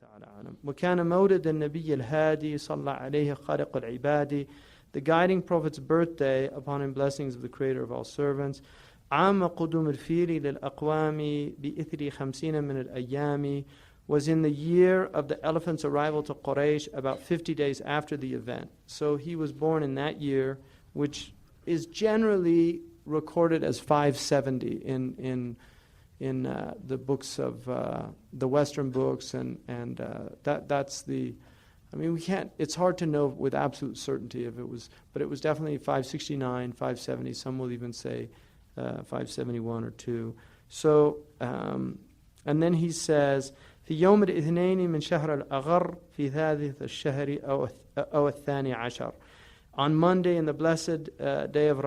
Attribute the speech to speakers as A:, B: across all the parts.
A: تعالى أعلم. وكان مولد النبي الهادي صلى عليه خالق العباد, the guiding prophet's birthday, upon him blessings of the creator of all servants, عام قدوم الفيل للأقوام بإثر 50 من الأيام, was in the year of the elephant's arrival to Quraysh, about 50 days after the event. So he was born in that year, which is generally recorded as 570 in the books of the Western books, and that's the. I mean, we can't. It's hard to know with absolute certainty if it was, but it was definitely 569, 570. Some will even say 571 or 2. So, and then he says, في يوم الاثنين من شهر الأغر في ثالث الشهر أو الثاني عشر. On Monday in the blessed day of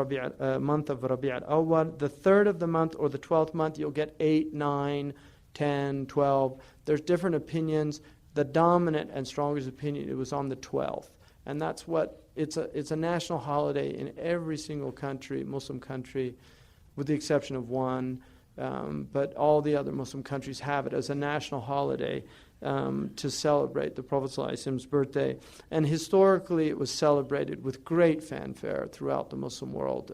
A: month of Rabi' al-Awwal, the 3rd of the month or the 12th month, you'll get 8, 9, 10, 12. There's different opinions. The dominant and strongest opinion, it was on the 12th. And that's what, it's a national holiday in every single country, Muslim country, with the exception of one. But all the other Muslim countries have it as a national holiday to celebrate the Prophet ﷺ's birthday. And historically, it was celebrated with great fanfare throughout the Muslim world.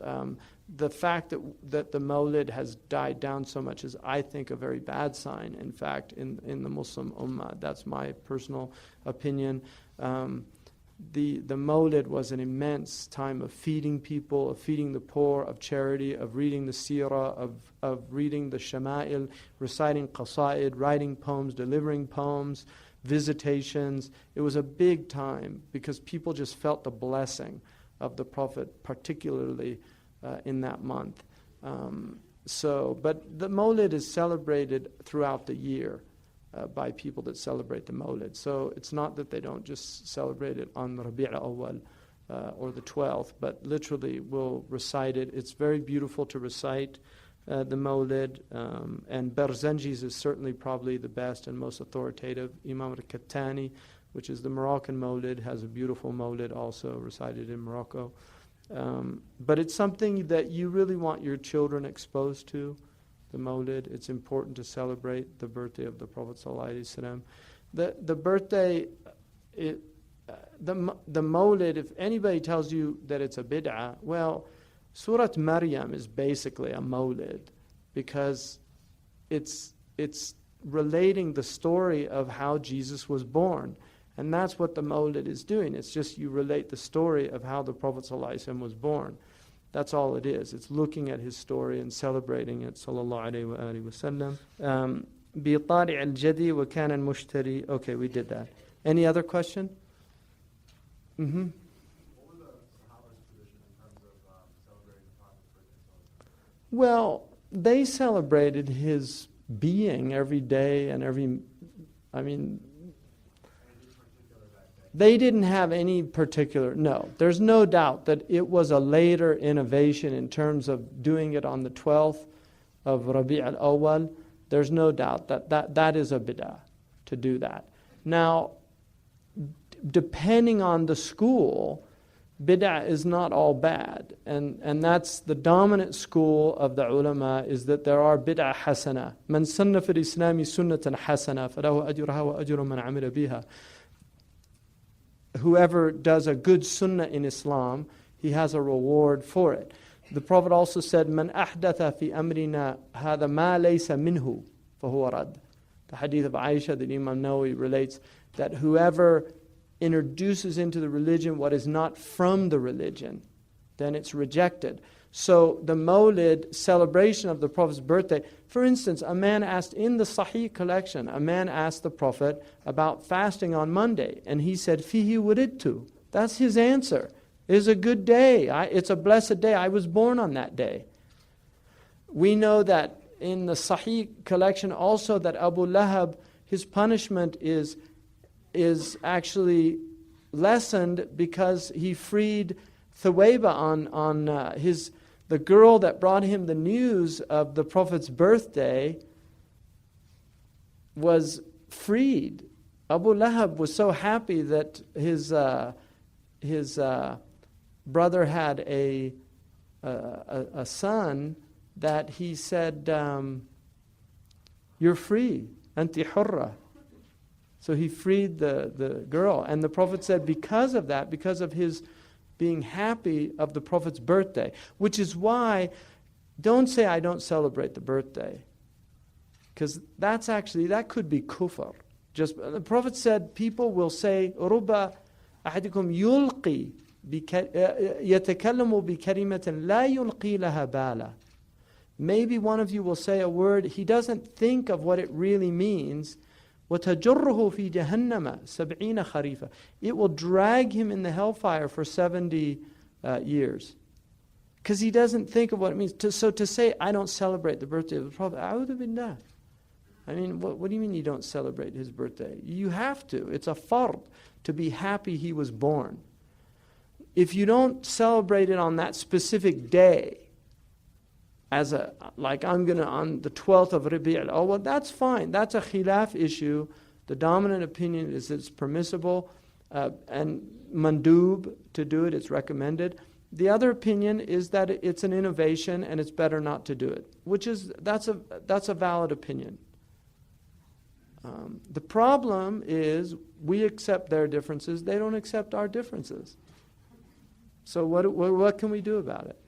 A: The fact that the Mawlid has died down so much is, I think, a very bad sign, in fact, in the Muslim Ummah. That's my personal opinion. The Mawlid was an immense time of feeding people, of feeding the poor, of charity, of reading the seerah, of reading the shama'il, reciting qasaid, writing poems, delivering poems, visitations. It was a big time because people just felt the blessing of the Prophet, particularly in that month. But the Mawlid is celebrated throughout the year by people that celebrate the Mawlid. So it's not that they don't just celebrate it on Rabi' al-Awwal or the 12th, but literally will recite it. It's very beautiful to recite the Mawlid, and Barzanji's is certainly probably the best and most authoritative. Imam al-Kattani, which is the Moroccan Mawlid, has a beautiful Mawlid also recited in Morocco. But it's something that you really want your children exposed to, the Mawlid. It's important to celebrate the birthday of the Prophet ﷺ. The birthday, the Mawlid, if anybody tells you that it's a bid'ah, well, Surah Maryam is basically a Mawlid because it's relating the story of how Jesus was born. And that's what the Mawlid is doing. It's just you relate the story of how the Prophet ﷺ was born. That's all it is. It's looking at his story and celebrating it, sallallahu alayhi wa alihi wa sallam. بِطَارِعِ الْجَدِي وَكَانَ الْمُشْتَرِي. Okay, we did that. Any other question? Mm-hmm.
B: What was the Sahaba's tradition in terms of celebrating the Prophet's birthday?
A: Well, they celebrated his being every day and they didn't have any particular, no. There's no doubt that it was a later innovation in terms of doing it on the 12th of Rabi' al-Awwal. There's no doubt that is a bid'ah to do that. Now, depending on the school, bid'ah is not all bad. And that's the dominant school of the ulama, is that there are bid'ah hasana. Man sanna fil islami sunnatan hasana falahu ajruha wa ajru man amila biha. Whoever does a good sunnah in Islam, he has a reward for it. The Prophet also said, "Man ahdatha fi amrina hadha ma laysa minhu, fahuwa rad." The hadith of Aisha that Imam Nawawi relates, that whoever introduces into the religion what is not from the religion, then it's rejected. So the Mawlid celebration of the Prophet's birthday, for instance, a man asked in the Sahih collection, a man asked the Prophet about fasting on Monday, and he said, "Fihi wuridtu." That's his answer. It is a good day. It's a blessed day. I was born on that day. We know that in the Sahih collection also that Abu Lahab, his punishment is actually lessened because he freed Thuwayba on the girl that brought him the news of the Prophet's birthday was freed. Abu Lahab was so happy that his brother had a son that he said, "You're free, anti hurra." So he freed the girl. And the Prophet said because of that, because of his being happy of the Prophet's birthday, which is why, don't say I don't celebrate the birthday. Because that could be kufr. Just the Prophet said people will say, رُبَّ أَحَدِكُمْ يُلْقِي يَتَكَلَّمُ بِكَلِمَةٍ لَا يُلْقِي لَهَا بَالًا. Maybe one of you will say a word, he doesn't think of what it really means. وَتَجُرُّهُ فِي جَهَنَّمَ 70 خَرِيفًا. It will drag him in the hellfire for 70 years. Because he doesn't think of what it means. So to say, I don't celebrate the birthday of the Prophet, أعوذ بالله. I mean, what do you mean you don't celebrate his birthday? You have to. It's a fard to be happy he was born. If you don't celebrate it on that specific day, like I'm going to on the 12th of Rabi' al-Awwal, that's fine. That's a khilaf issue. The dominant opinion is it's permissible and mandub to do it, it's recommended. The other opinion is that it's an innovation and it's better not to do it, that's a valid opinion. The problem is we accept their differences, they don't accept our differences. So what can we do about it?